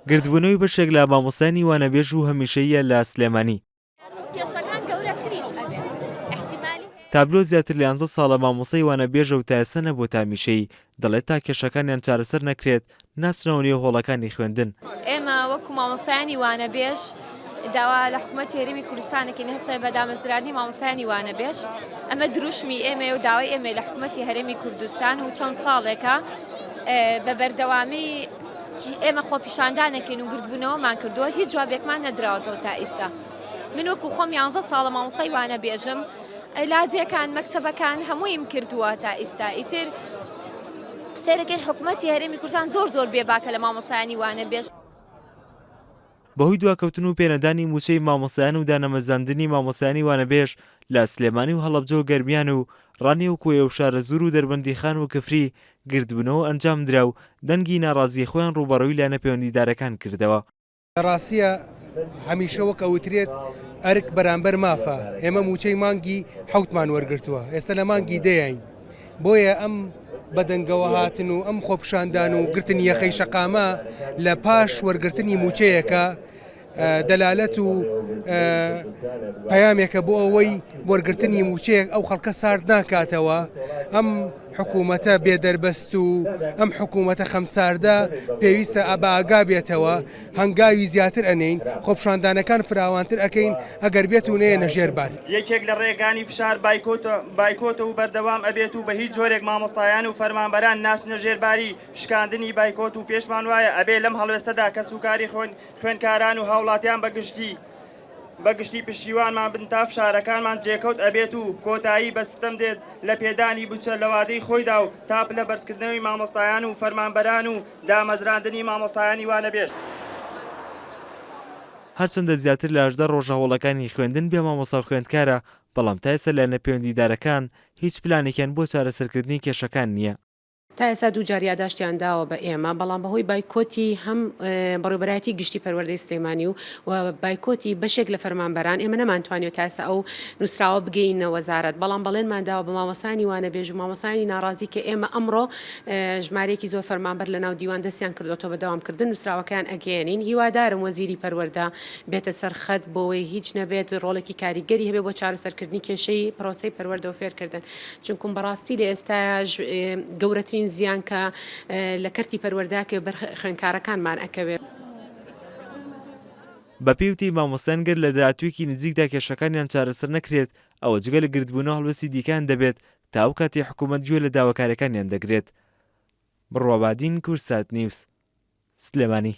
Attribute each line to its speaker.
Speaker 1: گردبوونەوەی بەشێک لە مامۆستایانی وانەبێژ و هەمیشەییە لە سلێمانی. تابلۆ زیاتر لە 11 ساڵە مامۆستای وانەبێژە و تا ئێستا نەبووە هەمیشەیی. دەڵێت تا کێشەکانیان چارەسەر نەکرێت ناچنەوە نێو هۆڵەکانی خوێندن.
Speaker 2: ئێمە وەکو مامۆستایانی وانەبێژ داوا لە حکوومەت هێرمی کوردستانێکی هەسای بەدامەزرانی مامۆستایانی وانەبێژ ئەمە دروشمی ئێمە و داوای ئێمە لە حکوومەتی هەرێمی کوردستان و چەند ساڵێکە بە بەردەوامی ئێمە خۆپیشاندانەکەین و گردبوونەوەمان کردووە هیچ جوابێکمان نەدراوەتەوە تا ئێستا. من وەکو خۆم 11 ساڵە مامۆستای وانەبێژم لاجیەکان مەکتەبەکان هەموویم کردووە تا ئێستا. ئیتر سەرەکەی حکوومەتی هەرێمی کوردستان زۆر بێباکە لە مامۆستایانی وانەبێژ.
Speaker 1: بەهۆی دواکەوتن و پێنەدانی موچەی مامۆستایان و دانەمەزاندنی مامۆستایانی وانەبێژ لە سلێمانی و هەڵەبجە و گەرمیان و ڕانی و کۆیە و شارەزور و دەربەندیخان و کفری گردبوونەوە ئەنجام درا و دەنگی ناڕازیی خۆیان ڕوبەڕووی لایەنە پەیوەندیدارەکان کردەوە.
Speaker 3: ڕاستیە هەمیشە وەک ئەوترێت ئەرک بەرامبەر مافە. ئێمە موچەی مانگی 7مان وەرگرتووە، ئێستا لە مانگی دەیین. بۆیە ئەم بەدەنگەوە هاتن و ئەم خۆپشاندان و گرتنی یەخەی شەقامە لە پاش وەرگرتنی موچەیەکە دەلالەت و پەیامێکە بۆ ئەوەی وەرگرتنی موچەیەک ئەو خەڵکە سارد ناکاتەوە. ئەم حکوومەتە بێدەربەست و ئەم حکوومەتە خەمساردە پێویستە ئاباگا بێتەوە، هەنگاوی زیاتر ئەنین، خۆپشاندانەکان فراوانتر ئەەکەین ئەگەر بێت و نەیە نەژێربار.
Speaker 4: یەکێک لە ڕێگانی فشار بایکۆتە و بەردەوام ئەبێت و بە هیچ جۆرێک مامۆستایان و فەرمانبەران ناچنە ژێرباری شکاندنی بایکۆت و پێشمان وایە ئەبێ لەم هەڵوێستەدا کە سوکاری خوێندکاران و هاوڵاتیان بەگشتی پشتیوانمان بن تا فشارەکانمان جێکەوت ئەبێت و کۆتایی بە سیستەم دێت لە پێدانی بچە لە وادەی خۆیدا و تا لە بەرزکردنەوەی مامۆستایان و فەرمانبەران و دامەزراندنی مامۆستایانی وانەبێژ.
Speaker 1: هەرچەندە زیاتر لە 18 ڕۆژە هۆڵەکانی خوێندن بێ مامۆستا خوێندکارە، بەڵام تا ئێستا لایەنە پەیوەندیدارەکان هیچ پلانێکیان بۆ چارەسەرکردنی کێشەکان نییە.
Speaker 5: تا ئێستا دوو جار یادداشتیان داوە بە ئێمە، بەڵام بەهۆی بایکۆتی هەم بەڕێوەبەرایەتی گشتی پەروەردەی سلێمانی و بایکۆتی بەشێک لە فەرمانبەران ئێمە نەمانتوانێت تا ئێستا ئەو نووسراوە بگەینە وەزارەت، بەڵام بەڵێنمان داوە بە مامۆستایانی وانەبێژ و مامۆستایانی ناڕازی کە ئێمە ئەمڕۆ ژمارەیەکی زۆر فەرمانبەر لە ناو دیوان دەستیان کردوەوە بە داوامکردن نووسراوەکان ئەگەێنین. هیوادارم وەزیری پەروەردە بێتە سەرخەت بۆەوەی هیچ نەبێت ڕۆڵێکی کاریگەری هەبێت بۆ چارەسەرکردنی کێشەی پرۆسەی پەروەردە و فێرکردن، چونکە بەڕاستی لە ئێستا گەورەترین زیان کە لە کەرتی پەروەرداکە خوێندکارەکانمان ئەکەوێت.
Speaker 1: بە پێوتی مامۆستایان گەر لە داهاتوویەکی نزیکدا کێشەکانیان چارەسەر نەکرێت ئەوە جگە لە گردبوونەوە هەڵوێستی دیکان دەبێت تا ئەو کاتی حکوومەت گوێ لە داواکاریەکانیان دەگرێت. بڕوابادین کورسات نیوس، سلێمانی.